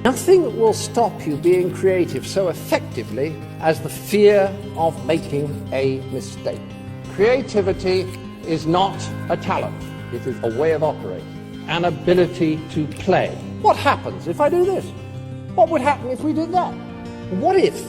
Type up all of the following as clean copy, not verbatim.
Nothing will stop you being creative so effectively as the fear of making a mistake. Creativity is not a talent, it is a way of operating, an ability to play. What happens if I do this? What would happen if we did that? What if?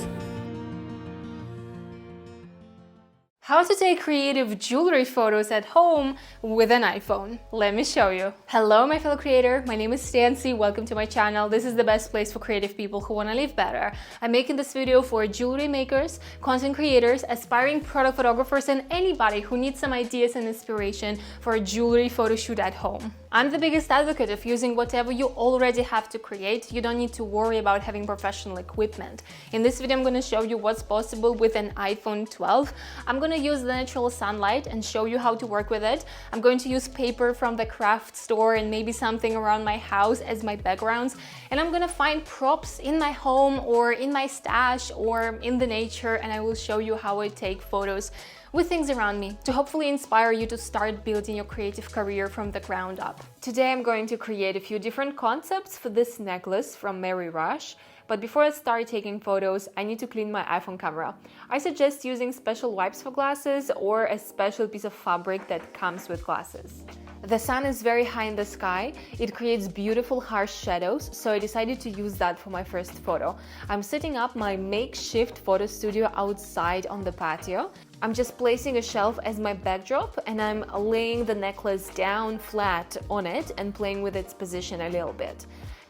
How to take creative jewelry photos at home with an iPhone. Let me show you. Hello, my fellow creator. My name is Stancy. Welcome to my channel. This is the best place for creative people who want to live better. I'm making this video for jewelry makers, content creators, aspiring product photographers, and anybody who needs some ideas and inspiration for a jewelry photo shoot at home. I'm the biggest advocate of using whatever you already have to create. You don't need to worry about having professional equipment. In this video, I'm going to show you what's possible with an iPhone 12. I'm going to use the natural sunlight and show you how to work with it. I'm going to use paper from the craft store and maybe something around my house as my backgrounds. And I'm going to find props in my home or in my stash or in the nature, and I will show you how I take photos with things around me to hopefully inspire you to start building your creative career from the ground up. Today I'm going to create a few different concepts for this necklace from Mary Rush. But before I start taking photos, I need to clean my iPhone camera. I suggest using special wipes for glasses or a special piece of fabric that comes with glasses. The sun is very high in the sky. It creates beautiful harsh shadows, so I decided to use that for my first photo. I'm setting up my makeshift photo studio outside on the patio. I'm just placing a shelf as my backdrop, and I'm laying the necklace down flat on it and playing with its position a little bit.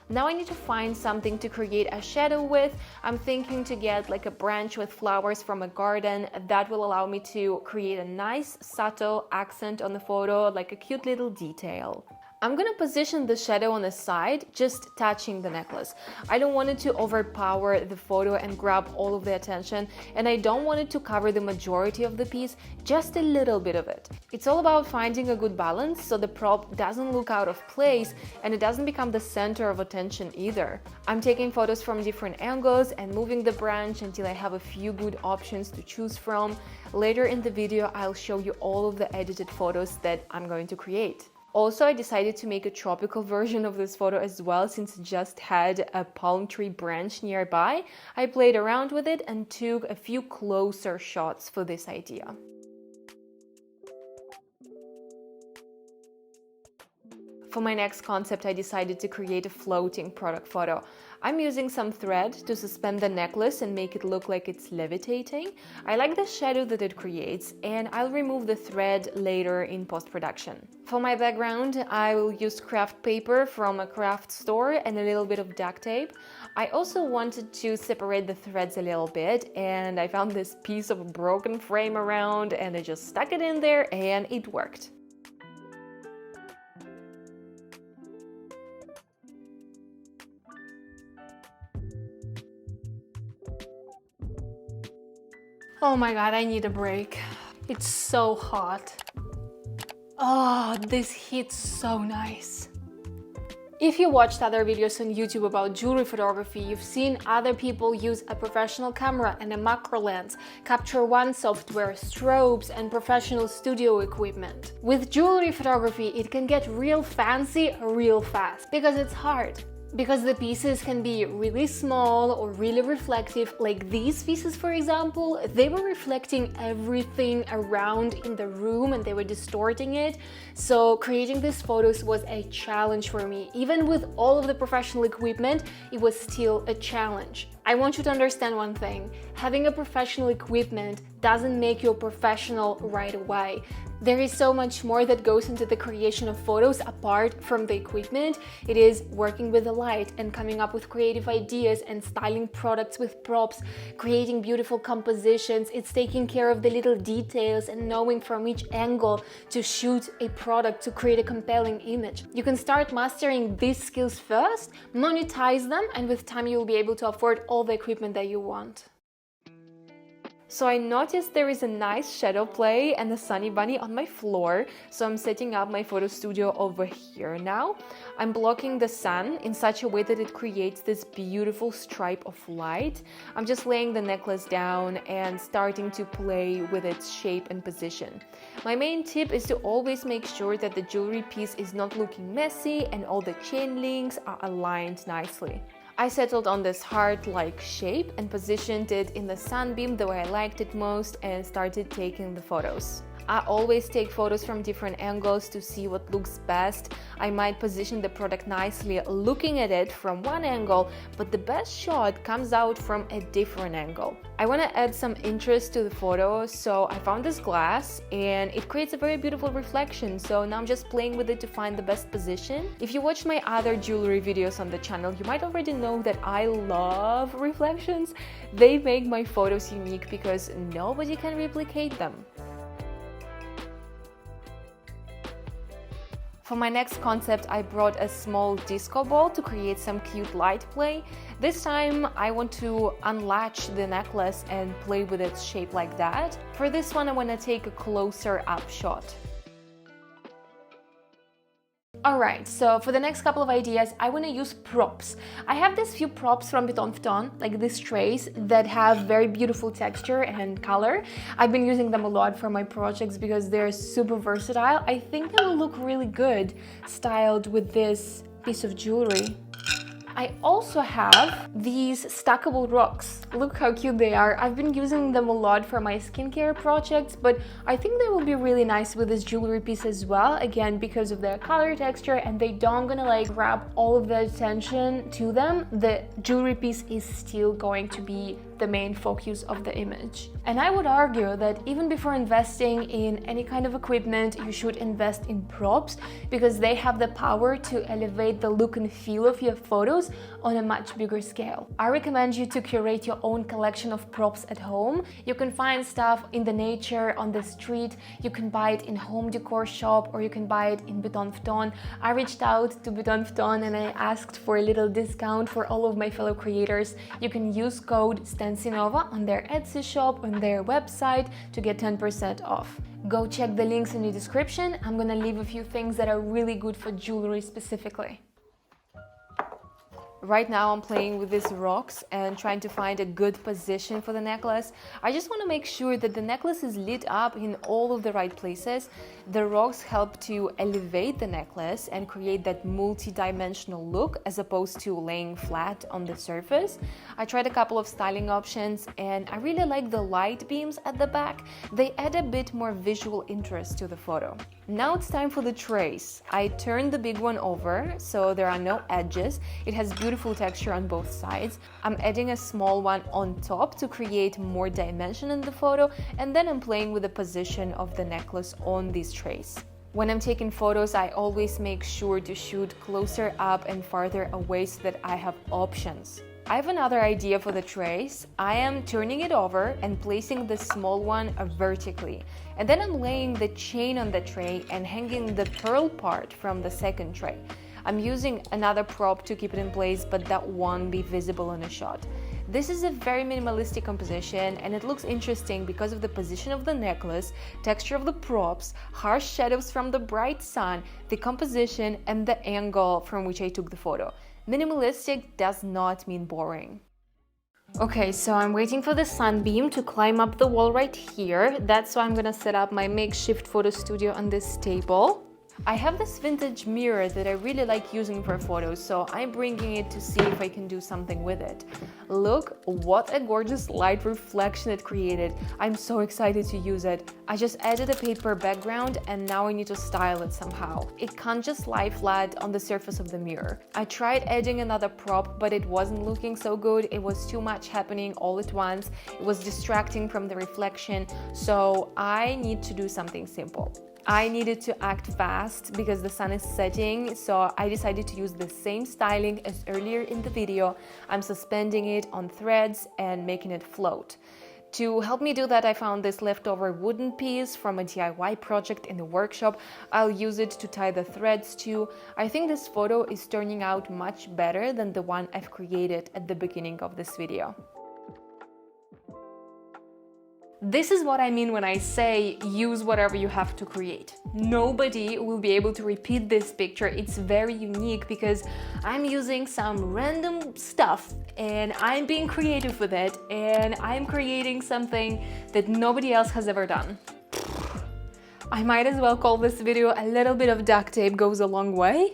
Now I need to find something to create a shadow with. I'm thinking to get like a branch with flowers from a garden. That will allow me to create a nice subtle accent on the photo, like a cute little detail. I'm gonna position the shadow on the side, just touching the necklace. I don't want it to overpower the photo and grab all of the attention, and I don't want it to cover the majority of the piece, just a little bit of it. It's all about finding a good balance so the prop doesn't look out of place and it doesn't become the center of attention either. I'm taking photos from different angles and moving the branch until I have a few good options to choose from. Later in the video, I'll show you all of the edited photos that I'm going to create. Also, I decided to make a tropical version of this photo as well, since it just had a palm tree branch nearby. I played around with it and took a few closer shots for this idea. For my next concept, I decided to create a floating product photo. I'm using some thread to suspend the necklace and make it look like it's levitating. I like the shadow that it creates, and I'll remove the thread later in post-production. For my background, I will use craft paper from a craft store and a little bit of duct tape. I also wanted to separate the threads a little bit, and I found this piece of a broken frame around, and I just stuck it in there and it worked. Oh my god, I need a break. It's so hot. Oh, this heat's so nice. If you watched other videos on YouTube about jewelry photography, you've seen other people use a professional camera and a macro lens, Capture One software, strobes, and professional studio equipment. With jewelry photography, it can get real fancy real fast because it's hard. Because the pieces can be really small or really reflective, like these pieces for example, they were reflecting everything around in the room and they were distorting it. So creating these photos was a challenge for me. Even with all of the professional equipment, it was still a challenge. I want you to understand one thing. Having a professional equipment doesn't make you a professional right away. There is so much more that goes into the creation of photos apart from the equipment. It is working with the light and coming up with creative ideas and styling products with props, creating beautiful compositions. It's taking care of the little details and knowing from each angle to shoot a product to create a compelling image. You can start mastering these skills first, monetize them, and with time you'll be able to afford all the equipment that you want. So I noticed there is a nice shadow play and a sunny bunny on my floor, so I'm setting up my photo studio over here now. I'm blocking the sun in such a way that it creates this beautiful stripe of light. I'm just laying the necklace down and starting to play with its shape and position. My main tip is to always make sure that the jewelry piece is not looking messy and all the chain links are aligned nicely. I settled on this heart-like shape and positioned it in the sunbeam the way I liked it most and started taking the photos. I always take photos from different angles to see what looks best. I might position the product nicely looking at it from one angle, but the best shot comes out from a different angle. I want to add some interest to the photo, so I found this glass and it creates a very beautiful reflection, so now I'm just playing with it to find the best position. If you watched my other jewelry videos on the channel, you might already know that I love reflections. They make my photos unique because nobody can replicate them. For my next concept, I brought a small disco ball to create some cute light play. This time I want to unlatch the necklace and play with its shape like that. For this one, I want to take a closer up shot. Alright, so for the next couple of ideas, I want to use props. I have these few props from Vuitton, like these trays that have very beautiful texture and color. I've been using them a lot for my projects because they're super versatile. I think they will look really good styled with this piece of jewelry. I also have these stackable rocks. Look how cute they are. I've been using them a lot for my skincare projects, but I think they will be really nice with this jewelry piece as well, again because of their color texture, and they don't gonna like grab all of the attention to them. The jewelry piece is still going to be the main focus of the image. And I would argue that even before investing in any kind of equipment, you should invest in props because they have the power to elevate the look and feel of your photos on a much bigger scale. I recommend you to curate your own collection of props at home. You can find stuff in the nature, on the street, you can buy it in home decor shop, or you can buy it in Vuitton. I reached out to Vuitton and I asked for a little discount for all of my fellow creators. You can use code STANCINOVA on their Etsy shop, on their website to get 10% off. Go check the links in the description. I'm gonna leave a few things that are really good for jewelry specifically. Right now I'm playing with these rocks and trying to find a good position for the necklace. I just want to make sure that the necklace is lit up in all of the right places. The rocks help to elevate the necklace and create that multi-dimensional look as opposed to laying flat on the surface. I tried a couple of styling options and I really like the light beams at the back. They add a bit more visual interest to the photo. Now it's time for the trace. I turned the big one over so there are no edges. It has beautiful texture on both sides. I'm adding a small one on top to create more dimension in the photo, and then I'm playing with the position of the necklace on these trays. When I'm taking photos, I always make sure to shoot closer up and farther away so that I have options. I have another idea for the trays. I am turning it over and placing the small one vertically. And then I'm laying the chain on the tray and hanging the pearl part from the second tray. I'm using another prop to keep it in place, but that won't be visible in a shot. This is a very minimalistic composition and it looks interesting because of the position of the necklace, texture of the props, harsh shadows from the bright sun, the composition, and the angle from which I took the photo. Minimalistic does not mean boring. Okay, so I'm waiting for the sunbeam to climb up the wall right here. That's why I'm gonna set up my makeshift photo studio on this table. I have this vintage mirror that I really like using for photos, so I'm bringing it to see if I can do something with it. Look what a gorgeous light reflection it created. I'm so excited to use it. I just added a paper background and now I need to style it somehow. It can't just lie flat on the surface of the mirror. I tried adding another prop, but it wasn't looking so good. It was too much happening all at once. It was distracting from the reflection, so I need to do something simple. I needed to act fast because the sun is setting, so I decided to use the same styling as earlier in the video. I'm suspending it on threads and making it float. To help me do that, I found this leftover wooden piece from a DIY project in the workshop. I'll use it to tie the threads to. I think this photo is turning out much better than the one I've created at the beginning of this video. This is what I mean when I say use whatever you have to create. Nobody will be able to repeat this picture. It's very unique because I'm using some random stuff and I'm being creative with it and I'm creating something that nobody else has ever done. I might as well call this video a little bit of duct tape goes a long way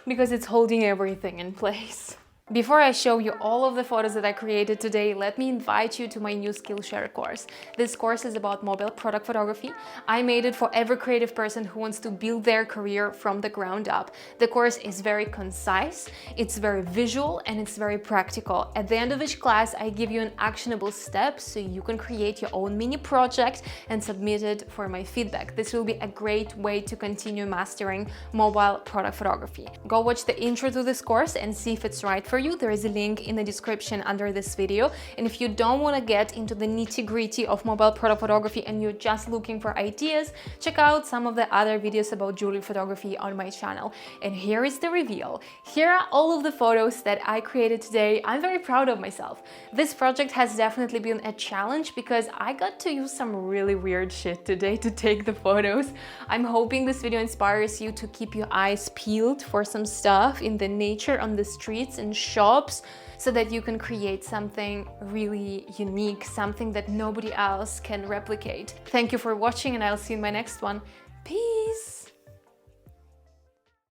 because it's holding everything in place. Before I show you all of the photos that I created today, let me invite you to my new Skillshare course. This course is about mobile product photography. I made it for every creative person who wants to build their career from the ground up. The course is very concise, it's very visual, and it's very practical. At the end of each class, I give you an actionable step so you can create your own mini project and submit it for my feedback. This will be a great way to continue mastering mobile product photography. Go watch the intro to this course and see if it's right for you. There is a link in the description under this video. And if you don't want to get into the nitty-gritty of mobile product photography and you're just looking for ideas, check out some of the other videos about jewelry photography on my channel. And here is the reveal. Here are all of the photos that I created today. I'm very proud of myself. This project has definitely been a challenge because I got to use some really weird shit today to take the photos. I'm hoping this video inspires you to keep your eyes peeled for some stuff in the nature, on the streets and shops, so that you can create something really unique, something that nobody else can replicate. Thank you for watching, and I'll see you in my next one. Peace!